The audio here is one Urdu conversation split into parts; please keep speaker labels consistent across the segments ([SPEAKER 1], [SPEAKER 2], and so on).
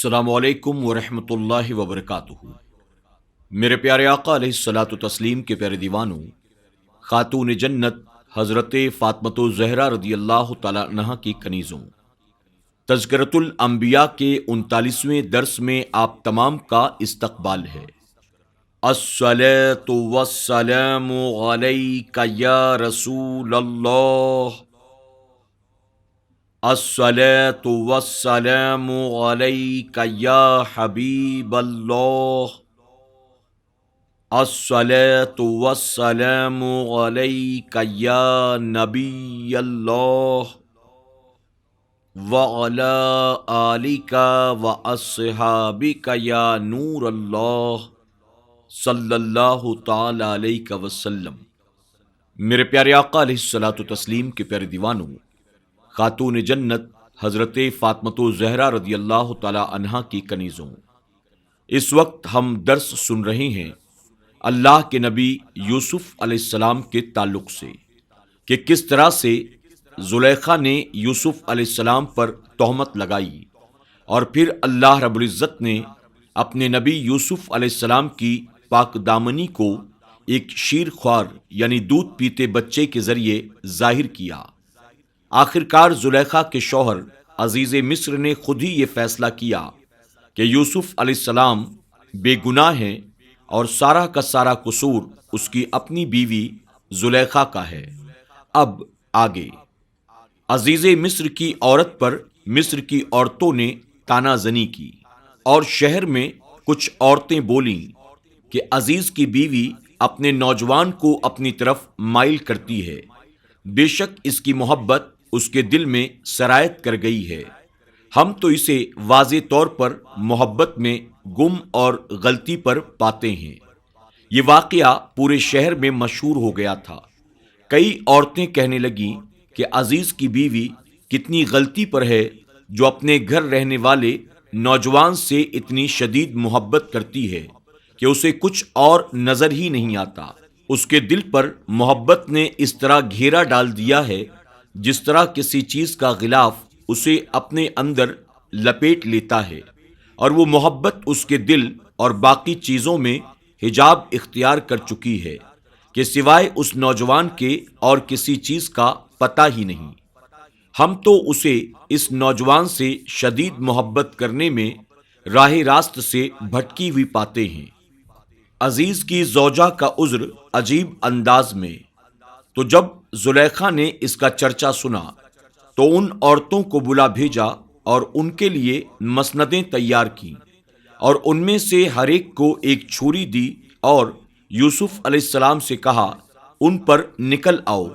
[SPEAKER 1] السلام علیکم ورحمۃ اللہ وبرکاتہ۔ میرے پیارے آقا علیہ الصلاۃ والتسلیم کے پیارے دیوانوں، خاتون جنت حضرت فاطمۃ الزہرا رضی اللہ تعالیٰ عنہا کی کنیزوں، تذکرۃ الانبیاء کے 39ویں درس میں آپ تمام کا استقبال ہے۔ الصلاۃ والسلام علیک یا رسول اللہ، الصلاۃ والسلام علیک یا حبیب اللہ، الصلاۃ والسلام علیک یا نبی اللہ، وعلی آلک واصحابک یا نور اللہ، صلی اللہ تعالی علیہ وسلم۔ میرے پیارے آقا علیہ الصلاۃ والتسلیم کے پیارے دیوانوں، خاتون جنت حضرت فاطمۃ الزہرا رضی اللہ تعالی عنہا کی کنیزوں، اس وقت ہم درس سن رہے ہیں اللہ کے نبی یوسف علیہ السلام کے تعلق سے، کہ کس طرح سے زلیخا نے یوسف علیہ السلام پر تہمت لگائی، اور پھر اللہ رب العزت نے اپنے نبی یوسف علیہ السلام کی پاک دامنی کو ایک شیر خوار یعنی دودھ پیتے بچے کے ذریعے ظاہر کیا۔ آخرکار زلیخا کے شوہر عزیز مصر نے خود ہی یہ فیصلہ کیا کہ یوسف علیہ السلام بے گناہ ہیں اور سارا کا سارا قصور اس کی اپنی بیوی زلیخا کا ہے۔ اب آگے، عزیز مصر کی عورت پر مصر کی عورتوں نے طعنہ زنی کی، اور شہر میں کچھ عورتیں بولیں کہ عزیز کی بیوی اپنے نوجوان کو اپنی طرف مائل کرتی ہے، بے شک اس کی محبت اس کے دل میں سرایت کر گئی ہے، ہم تو اسے واضح طور پر محبت میں گم اور غلطی پر پاتے ہیں۔ یہ واقعہ پورے شہر میں مشہور ہو گیا تھا۔ کئی عورتیں کہنے لگیں کہ عزیز کی بیوی کتنی غلطی پر ہے جو اپنے گھر رہنے والے نوجوان سے اتنی شدید محبت کرتی ہے کہ اسے کچھ اور نظر ہی نہیں آتا۔ اس کے دل پر محبت نے اس طرح گھیرا ڈال دیا ہے جس طرح کسی چیز کا غلاف اسے اپنے اندر لپیٹ لیتا ہے، اور وہ محبت اس کے دل اور باقی چیزوں میں حجاب اختیار کر چکی ہے کہ سوائے اس نوجوان کے اور کسی چیز کا پتہ ہی نہیں۔ ہم تو اسے اس نوجوان سے شدید محبت کرنے میں راہ راست سے بھٹکی ہوئی پاتے ہیں۔ عزیز کی زوجہ کا عذر عجیب انداز میں، تو جب زلیخا نے اس کا چرچا سنا تو ان عورتوں کو بلا بھیجا اور ان کے لیے مسندیں تیار کیں، اور ان میں سے ہر ایک کو ایک چھری دی اور یوسف علیہ السلام سے کہا ان پر نکل آؤ۔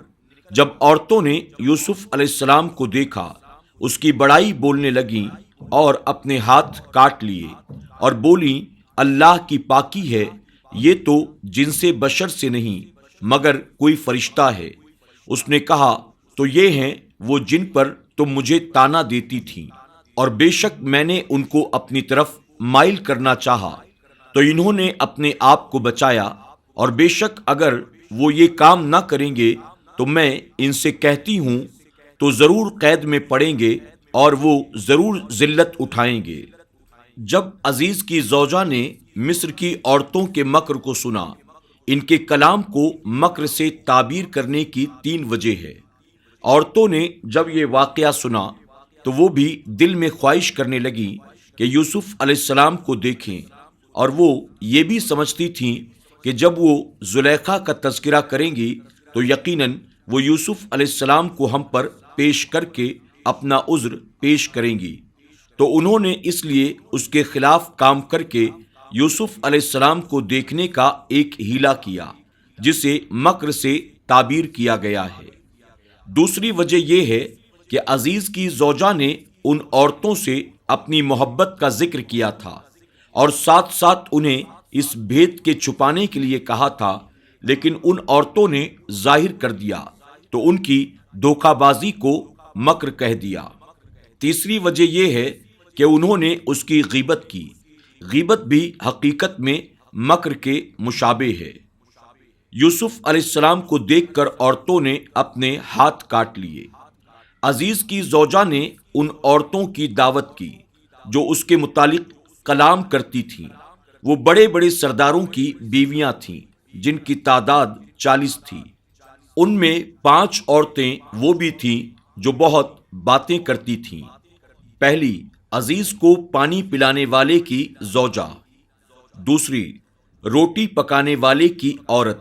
[SPEAKER 1] جب عورتوں نے یوسف علیہ السلام کو دیکھا، اس کی بڑائی بولنے لگیں اور اپنے ہاتھ کاٹ لیے اور بولیں اللہ کی پاکی ہے، یہ تو جنس بشر سے نہیں مگر کوئی فرشتہ ہے۔ اس نے کہا تو یہ ہیں وہ جن پر تم مجھے طعنہ دیتی تھی، اور بے شک میں نے ان کو اپنی طرف مائل کرنا چاہا تو انہوں نے اپنے آپ کو بچایا، اور بے شک اگر وہ یہ کام نہ کریں گے تو میں ان سے کہتی ہوں تو ضرور قید میں پڑیں گے اور وہ ضرور ذلت اٹھائیں گے۔ جب عزیز کی زوجہ نے مصر کی عورتوں کے مکر کو سنا، ان کے کلام کو مکر سے تعبیر کرنے کی 3 وجہ ہے۔ عورتوں نے جب یہ واقعہ سنا تو وہ بھی دل میں خواہش کرنے لگیں کہ یوسف علیہ السلام کو دیکھیں، اور وہ یہ بھی سمجھتی تھیں کہ جب وہ زلیخا کا تذکرہ کریں گی تو یقیناً وہ یوسف علیہ السلام کو ہم پر پیش کر کے اپنا عذر پیش کریں گی، تو انہوں نے اس لیے اس کے خلاف کام کر کے یوسف علیہ السلام کو دیکھنے کا ایک ہیلا کیا جسے مکر سے تعبیر کیا گیا ہے۔ دوسری وجہ یہ ہے کہ عزیز کی زوجہ نے ان عورتوں سے اپنی محبت کا ذکر کیا تھا اور ساتھ ساتھ انہیں اس بھید کے چھپانے کے لیے کہا تھا، لیکن ان عورتوں نے ظاہر کر دیا تو ان کی دھوکہ بازی کو مکر کہہ دیا۔ تیسری وجہ یہ ہے کہ انہوں نے اس کی غیبت کی۔ غیبت بھی حقیقت میں مکر کے مشابہ ہے۔ یوسف علیہ السلام کو دیکھ کر عورتوں نے اپنے ہاتھ کاٹ لیے۔ عزیز کی زوجہ نے ان عورتوں کی دعوت کی جو اس کے متعلق کلام کرتی تھیں۔ وہ بڑے بڑے سرداروں کی بیویاں تھیں جن کی تعداد 40 تھی۔ ان میں 5 عورتیں وہ بھی تھیں جو بہت باتیں کرتی تھیں۔ پہلی، عزیز کو پانی پلانے والے کی زوجہ۔ دوسری، روٹی پکانے والے کی عورت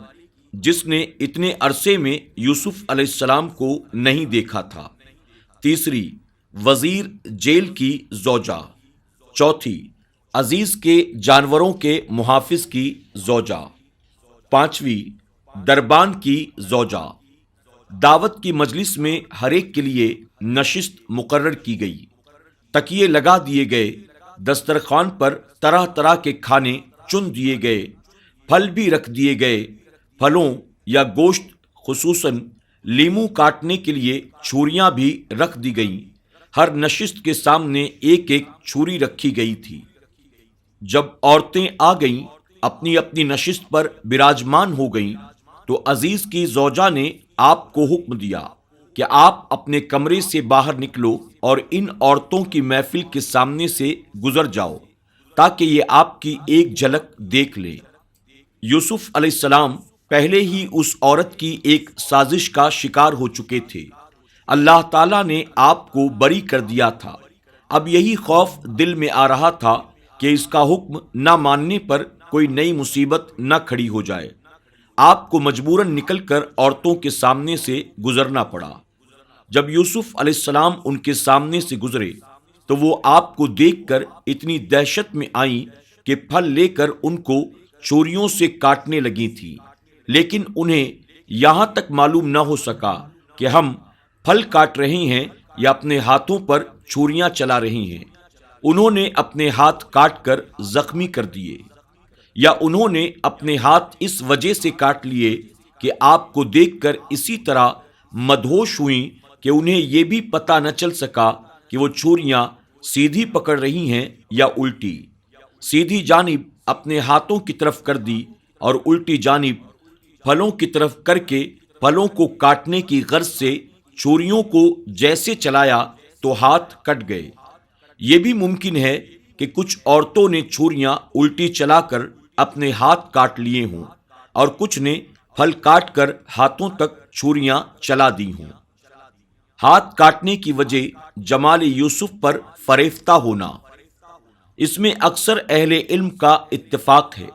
[SPEAKER 1] جس نے اتنے عرصے میں یوسف علیہ السلام کو نہیں دیکھا تھا۔ تیسری، وزیر جیل کی زوجہ۔ چوتھی، عزیز کے جانوروں کے محافظ کی زوجہ۔ پانچویں، دربان کی زوجہ۔ دعوت کی مجلس میں ہر ایک کے لیے نشست مقرر کی گئی، تکیے لگا دیے گئے، دسترخوان پر طرح طرح کے کھانے چن دیے گئے، پھل بھی رکھ دیے گئے۔ پھلوں یا گوشت خصوصاً لیموں کاٹنے کے لیے چھریاں بھی رکھ دی گئیں۔ ہر نشست کے سامنے ایک ایک چھری رکھی گئی تھی۔ جب عورتیں آ گئیں، اپنی اپنی نشست پر براجمان ہو گئیں، تو عزیز کی زوجہ نے آپ کو حکم دیا کہ آپ اپنے کمرے سے باہر نکلو اور ان عورتوں کی محفل کے سامنے سے گزر جاؤ تاکہ یہ آپ کی ایک جھلک دیکھ لیں۔ یوسف علیہ السلام پہلے ہی اس عورت کی ایک سازش کا شکار ہو چکے تھے۔ اللہ تعالیٰ نے آپ کو بری کر دیا تھا۔ اب یہی خوف دل میں آ رہا تھا کہ اس کا حکم نہ ماننے پر کوئی نئی مصیبت نہ کھڑی ہو جائے۔ آپ کو مجبوراً نکل کر عورتوں کے سامنے سے گزرنا پڑا۔ جب یوسف علیہ السلام ان کے سامنے سے گزرے تو وہ آپ کو دیکھ کر اتنی دہشت میں آئیں کہ پھل لے کر ان کو چھریوں سے کاٹنے لگی تھیں، لیکن انہیں یہاں تک معلوم نہ ہو سکا کہ ہم پھل کاٹ رہے ہیں یا اپنے ہاتھوں پر چھریاں چلا رہے ہیں۔ انہوں نے اپنے ہاتھ کاٹ کر زخمی کر دیے، یا انہوں نے اپنے ہاتھ اس وجہ سے کاٹ لیے کہ آپ کو دیکھ کر اسی طرح مدہوش ہوئیں کہ انہیں یہ بھی پتہ نہ چل سکا کہ وہ چھریاں سیدھی پکڑ رہی ہیں یا الٹی۔ سیدھی جانب اپنے ہاتھوں کی طرف کر دی اور الٹی جانب پھلوں کی طرف کر کے پھلوں کو کاٹنے کی غرض سے چھریوں کو جیسے چلایا تو ہاتھ کٹ گئے۔ یہ بھی ممکن ہے کہ کچھ عورتوں نے چھریاں الٹی چلا کر اپنے ہاتھ کاٹ لیے ہوں اور کچھ نے پھل کاٹ کر ہاتھوں تک چھریاں چلا دی ہوں۔ ہاتھ کاٹنے کی وجہ جمال یوسف پر فریفتہ ہونا۔ اس میں اکثر اہل علم کا اتفاق ہے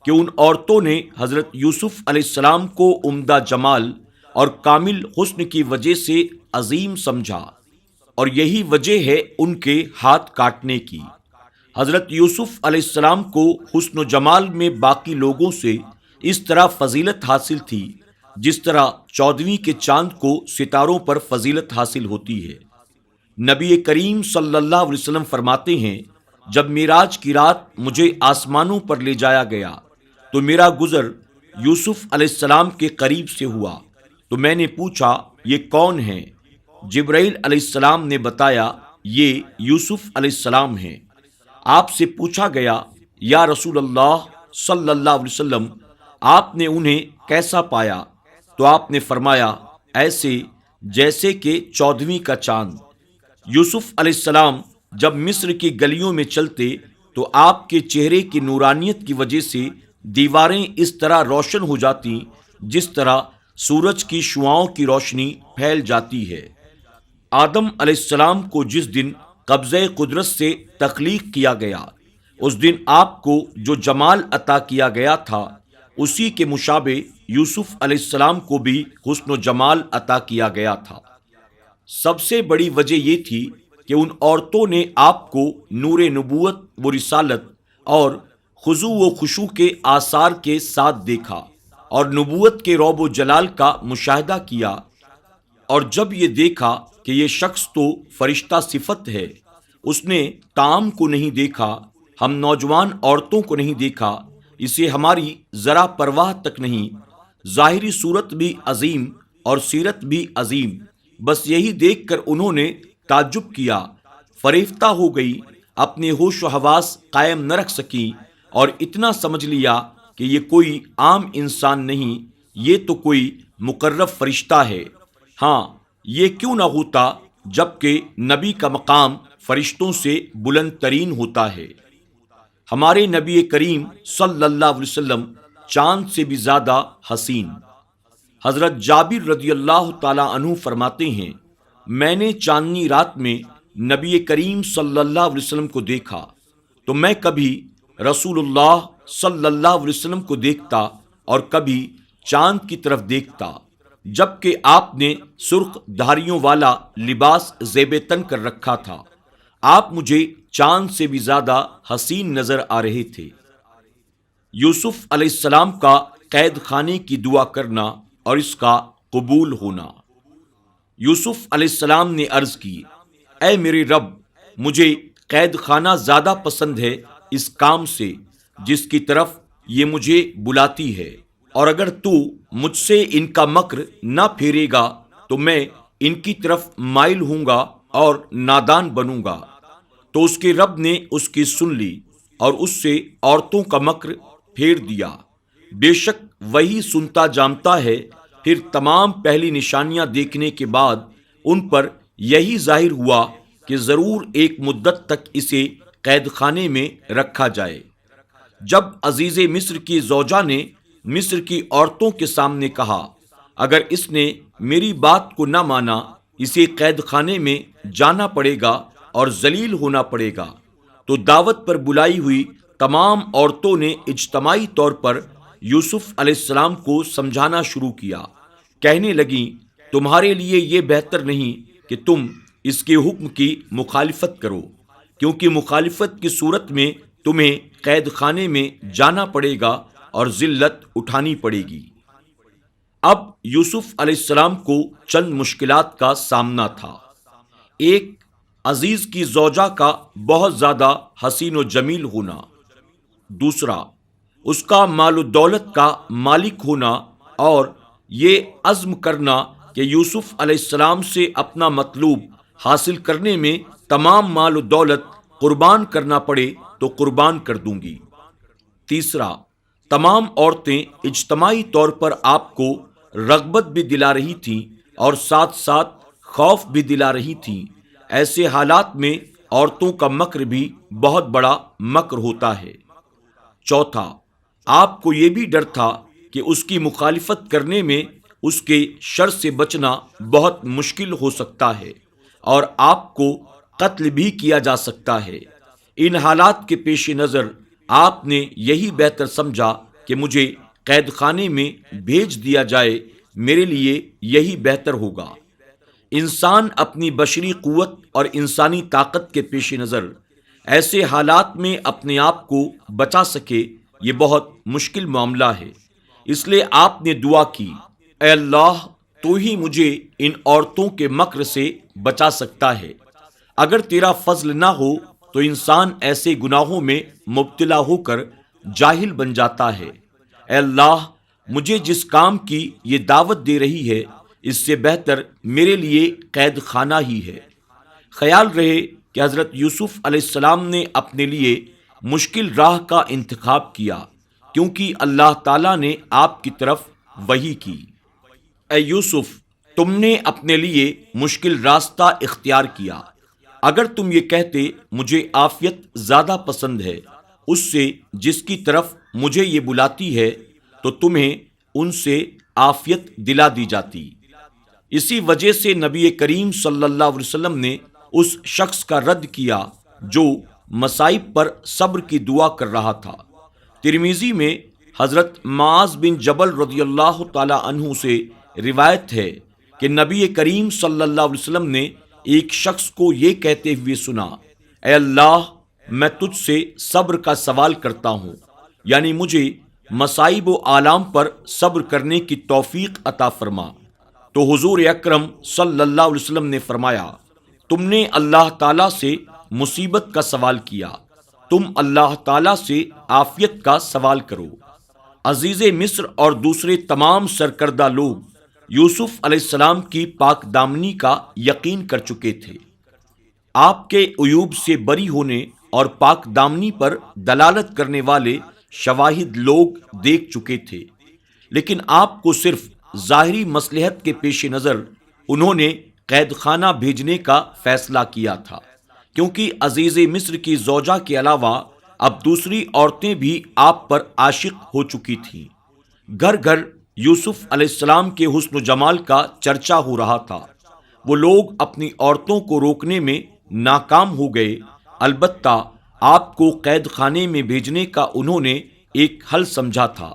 [SPEAKER 1] کہ ان عورتوں نے حضرت یوسف علیہ السلام کو عمدہ جمال اور کامل حسن کی وجہ سے عظیم سمجھا، اور یہی وجہ ہے ان کے ہاتھ کاٹنے کی۔ حضرت یوسف علیہ السلام کو حسن و جمال میں باقی لوگوں سے اس طرح فضیلت حاصل تھی جس طرح 14ویں کے چاند کو ستاروں پر فضیلت حاصل ہوتی ہے۔ نبی کریم صلی اللہ علیہ وسلم فرماتے ہیں، جب معراج کی رات مجھے آسمانوں پر لے جایا گیا تو میرا گزر یوسف علیہ السلام کے قریب سے ہوا، تو میں نے پوچھا یہ کون ہیں؟ جبرائیل علیہ السلام نے بتایا یہ یوسف علیہ السلام ہیں۔ آپ سے پوچھا گیا یا رسول اللہ صلی اللہ علیہ وسلم آپ نے انہیں کیسا پایا؟ تو آپ نے فرمایا ایسے جیسے کہ 14ویں کا چاند۔ یوسف علیہ السلام جب مصر کی گلیوں میں چلتے تو آپ کے چہرے کی نورانیت کی وجہ سے دیواریں اس طرح روشن ہو جاتی جس طرح سورج کی شعاؤں کی روشنی پھیل جاتی ہے۔ آدم علیہ السلام کو جس دن قبضہ قدرت سے تخلیق کیا گیا، اس دن آپ کو جو جمال عطا کیا گیا تھا اسی کے مشابہ یوسف علیہ السلام کو بھی حسن و جمال عطا کیا گیا تھا۔ سب سے بڑی وجہ یہ تھی کہ ان عورتوں نے آپ کو نور نبوت و رسالت اور خضوع و خشوع کے آثار کے ساتھ دیکھا اور نبوت کے رعب و جلال کا مشاہدہ کیا، اور جب یہ دیکھا کہ یہ شخص تو فرشتہ صفت ہے، اس نے طعام کو نہیں دیکھا، ہم نوجوان عورتوں کو نہیں دیکھا، اسے ہماری ذرا پرواہ تک نہیں، ظاہری صورت بھی عظیم اور سیرت بھی عظیم، بس یہی دیکھ کر انہوں نے تعجب کیا، فریفتہ ہو گئی، اپنے ہوش و حواس قائم نہ رکھ سکی اور اتنا سمجھ لیا کہ یہ کوئی عام انسان نہیں، یہ تو کوئی مقرب فرشتہ ہے۔ ہاں، یہ کیوں نہ ہوتا جبکہ نبی کا مقام فرشتوں سے بلند ترین ہوتا ہے۔ ہمارے نبی کریم صلی اللہ علیہ وسلم چاند سے بھی زیادہ حسین۔ حضرت جابر رضی اللہ تعالی عنہ فرماتے ہیں، میں نے چاندنی رات میں نبی کریم صلی اللہ علیہ وسلم کو دیکھا تو میں کبھی رسول اللہ صلی اللہ علیہ وسلم کو دیکھتا اور کبھی چاند کی طرف دیکھتا، جبکہ آپ نے سرخ دھاریوں والا لباس زیب تن کر رکھا تھا۔ آپ مجھے چاند سے بھی زیادہ حسین نظر آ رہے تھے۔ یوسف علیہ السلام کا قید خانے کی دعا کرنا اور اس کا قبول ہونا۔ یوسف علیہ السلام نے عرض کی، اے میرے رب، مجھے قید خانہ زیادہ پسند ہے اس کام سے جس کی طرف یہ مجھے بلاتی ہے، اور اگر تو مجھ سے ان کا مکر نہ پھیرے گا تو میں ان کی طرف مائل ہوں گا اور نادان بنوں گا۔ تو اس کے رب نے اس کی سن لی اور اس سے عورتوں کا مکر پھیر دیا۔ بے شک وہی سنتا جانتا ہے۔ پھر تمام پہلی نشانیاں دیکھنے کے بعد ان پر یہی ظاہر ہوا کہ ضرور ایک مدت تک اسے قید خانے میں رکھا جائے۔ جب عزیز مصر کی زوجہ نے مصر کی عورتوں کے سامنے کہا، اگر اس نے میری بات کو نہ مانا اسے قید خانے میں جانا پڑے گا اور ذلیل ہونا پڑے گا، تو دعوت پر بلائی ہوئی تمام عورتوں نے اجتماعی طور پر یوسف علیہ السلام کو سمجھانا شروع کیا۔ کہنے لگیں، تمہارے لیے یہ بہتر نہیں کہ تم اس کے حکم کی مخالفت کرو، کیونکہ مخالفت کی صورت میں تمہیں قید خانے میں جانا پڑے گا اور ذلت اٹھانی پڑے گی۔ اب یوسف علیہ السلام کو چند مشکلات کا سامنا تھا۔ ایک، عزیز کی زوجہ کا بہت زیادہ حسین و جمیل ہونا۔ دوسرا، اس کا مال و دولت کا مالک ہونا اور یہ عزم کرنا کہ یوسف علیہ السلام سے اپنا مطلوب حاصل کرنے میں تمام مال و دولت قربان کرنا پڑے تو قربان کر دوں گی۔ تیسرا، تمام عورتیں اجتماعی طور پر آپ کو رغبت بھی دلا رہی تھیں اور ساتھ ساتھ خوف بھی دلا رہی تھیں۔ ایسے حالات میں عورتوں کا مکر بھی بہت بڑا مکر ہوتا ہے۔ چوتھا، آپ کو یہ بھی ڈر تھا کہ اس کی مخالفت کرنے میں اس کے شر سے بچنا بہت مشکل ہو سکتا ہے اور آپ کو قتل بھی کیا جا سکتا ہے۔ ان حالات کے پیش نظر آپ نے یہی بہتر سمجھا کہ مجھے قید خانے میں بھیج دیا جائے، میرے لیے یہی بہتر ہوگا۔ انسان اپنی بشری قوت اور انسانی طاقت کے پیش نظر ایسے حالات میں اپنے آپ کو بچا سکے، یہ بہت مشکل معاملہ ہے۔ اس لیے آپ نے دعا کی، اے اللہ، تو ہی مجھے ان عورتوں کے مکر سے بچا سکتا ہے۔ اگر تیرا فضل نہ ہو تو انسان ایسے گناہوں میں مبتلا ہو کر جاہل بن جاتا ہے۔ اے اللہ، مجھے جس کام کی یہ دعوت دے رہی ہے اس سے بہتر میرے لیے قید خانہ ہی ہے۔ خیال رہے کہ حضرت یوسف علیہ السلام نے اپنے لیے مشکل راہ کا انتخاب کیا، کیونکہ اللہ تعالیٰ نے آپ کی طرف وحی کی، اے یوسف، تم نے اپنے لیے مشکل راستہ اختیار کیا۔ اگر تم یہ کہتے مجھے عافیت زیادہ پسند ہے اس سے جس کی طرف مجھے یہ بلاتی ہے، تو تمہیں ان سے عافیت دلا دی جاتی۔ اسی وجہ سے نبی کریم صلی اللہ علیہ وسلم نے اس شخص کا رد کیا جو مصائب پر صبر کی دعا کر رہا تھا۔ ترمذی میں حضرت معاذ بن جبل رضی اللہ تعالی عنہ سے روایت ہے کہ نبی کریم صلی اللہ علیہ وسلم نے ایک شخص کو یہ کہتے ہوئے سنا، اے اللہ، میں تجھ سے صبر کا سوال کرتا ہوں، یعنی مجھے مصائب و آلام پر صبر کرنے کی توفیق عطا فرما۔ تو حضور اکرم صلی اللہ علیہ وسلم نے فرمایا، تم نے اللہ تعالیٰ سے مصیبت کا سوال کیا، تم اللہ تعالیٰ سے عافیت کا سوال کرو۔ عزیز مصر اور دوسرے تمام سرکردہ لوگ یوسف علیہ السلام کی پاک دامنی کا یقین کر چکے تھے۔ آپ کے عیوب سے بری ہونے اور پاک دامنی پر دلالت کرنے والے شواہد لوگ دیکھ چکے تھے، لیکن آپ کو صرف ظاہری مصلحت کے پیش نظر انہوں نے قید خانہ بھیجنے کا فیصلہ کیا تھا۔ کیونکہ عزیز مصر کی زوجہ کے علاوہ اب دوسری عورتیں بھی آپ پر عاشق ہو چکی تھیں۔ گھر گھر یوسف علیہ السلام کے حسن و جمال کا چرچا ہو رہا تھا۔ وہ لوگ اپنی عورتوں کو روکنے میں ناکام ہو گئے، البتہ آپ کو قید خانے میں بھیجنے کا انہوں نے ایک حل سمجھا تھا۔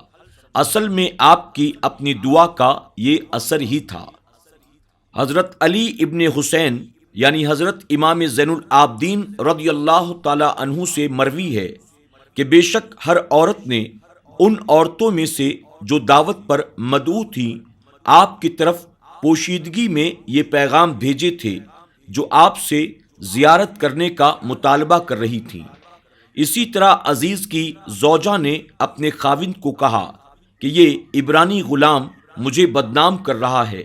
[SPEAKER 1] اصل میں آپ کی اپنی دعا کا یہ اثر ہی تھا۔ حضرت علی ابن حسین یعنی حضرت امام زین العابدین رضی اللہ تعالی عنہ سے مروی ہے کہ بے شک ہر عورت نے ان عورتوں میں سے جو دعوت پر مدعو تھیں آپ کی طرف پوشیدگی میں یہ پیغام بھیجے تھے جو آپ سے زیارت کرنے کا مطالبہ کر رہی تھیں۔ اسی طرح عزیز کی زوجہ نے اپنے خاوند کو کہا کہ یہ عبرانی غلام مجھے بدنام کر رہا ہے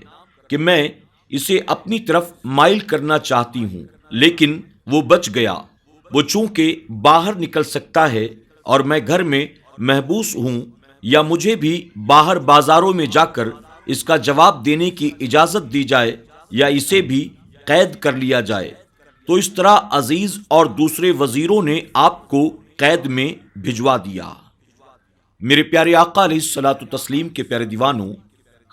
[SPEAKER 1] کہ میں اسے اپنی طرف مائل کرنا چاہتی ہوں، لیکن وہ بچ گیا۔ وہ چونکہ باہر نکل سکتا ہے اور میں گھر میں محبوس ہوں، یا مجھے بھی باہر بازاروں میں جا کر اس کا جواب دینے کی اجازت دی جائے یا اسے بھی قید کر لیا جائے۔ تو اس طرح عزیز اور دوسرے وزیروں نے آپ کو قید میں بھجوا دیا۔ میرے پیارے آقا علیہ الصلاۃ والتسلیم کے پیارے دیوانوں،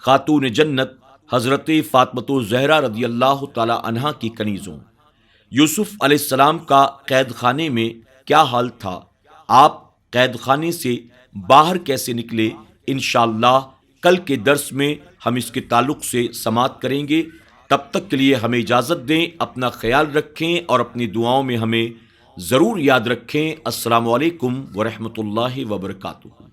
[SPEAKER 1] خاتون جنت حضرت فاطمۃ الزہرا رضی اللہ تعالی عنہا کی کنیزوں، یوسف علیہ السلام کا قید خانے میں کیا حال تھا؟ آپ قید خانے سے باہر کیسے نکلے؟ انشاءاللہ کل کے درس میں ہم اس کے تعلق سے سماعت کریں گے۔ تب تک کے لیے ہمیں اجازت دیں، اپنا خیال رکھیں اور اپنی دعاؤں میں ہمیں ضرور یاد رکھیں۔ السلام علیکم ورحمۃ اللہ وبرکاتہ۔